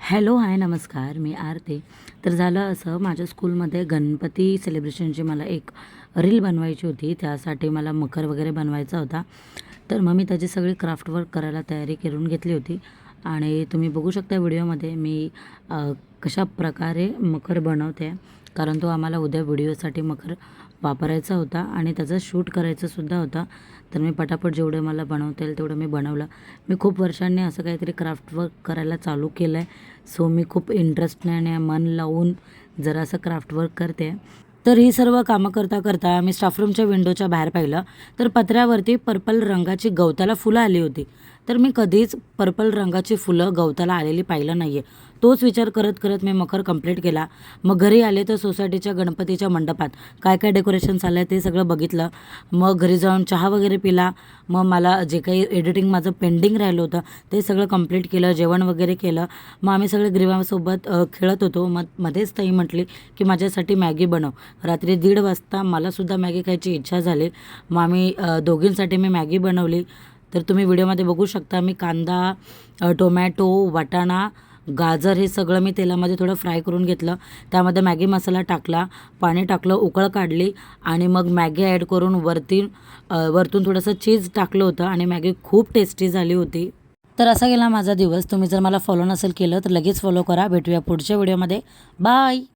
Hello, हाय, नमस्कार. मी आरती. तर झालं असं, माझ्या स्कूलमध्ये गणपती सेलिब्रेशनची मला एक रील बनवायची होती. त्यासाठी मला मखर वगैरे बनवायचा होता. तर मग मी त्याची सगळी क्राफ्ट वर्क करायला तयारी करून घेतली होती आणि तुम्ही बघू शकता व्हिडिओमध्ये मी कशाप्रकारे मखर बनवते. कारण तो आम्हाला उद्या व्हिडिओसाठी मखर वापरायचा होता आणि त्याचं शूट करायचंसुद्धा होता. तर मी पटापट जेवढं मला बनवता येईल तेवढं मी बनवलं. मी खूप वर्षांनी असं काहीतरी क्राफ्ट वर्क करायला चालू केलं आहे. सो मी खूप इंटरेस्टने आणि मन लावून जरासं क्राफ्ट वर्क करते. तर ही सर्व कामं करता करता मी स्टाफ रूमच्या विंडोच्या बाहेर पाहिलं तर पत्र्यावरती पर्पल रंगाची गवताला फुलं आली होती. तर मी कधीच पर्पल रंगाची फुलं गवताला आलेली पाहिलं नाही आहे. तोच विचार करत करत मी मखर कंप्लीट केला. मग घरी आले तर सोसायटीच्या गणपतीच्या मंडपात काय काय डेकोरेशन चाललं आहे ते सगळं बघितलं. मग घरी जाऊन चहा वगैरे पिला. मग मला जे काही एडिटिंग माझं पेंडिंग राहिलं होतं ते सगळं कंप्लीट केलं, जेवण वगैरे केलं. मग आम्ही सगळे ग्रीवासोबत खेळत होतो. मग मध्येच ताई म्हटली की माझ्यासाठी मॅगी बनव. रात्री 1:30 वाजता मलासुद्धा मॅगी खायची इच्छा झाली. मग आम्ही दोघींसाठी मी मॅगी बनवली. तर तुम्ही व्हिडिओमध्ये बघू शकता मी कांदा, टोमॅटो, वाटाणा, गाजर हे सगळं मी तेलामध्ये थोडं फ्राय करून घेतलं. त्यामध्ये मॅगी मसाला टाकला, पाणी टाकलं, उकळ काढली आणि मग मॅगी ॲड करून वरतून थोडंसं चीज टाकलं होतं आणि मॅगी खूप टेस्टी झाली होती. तर असा गेला माझा दिवस. तुम्ही जर मला फॉलो नसेल केलं तर लगेच फॉलो करा. भेटूया पुढच्या व्हिडिओमध्ये. बाय.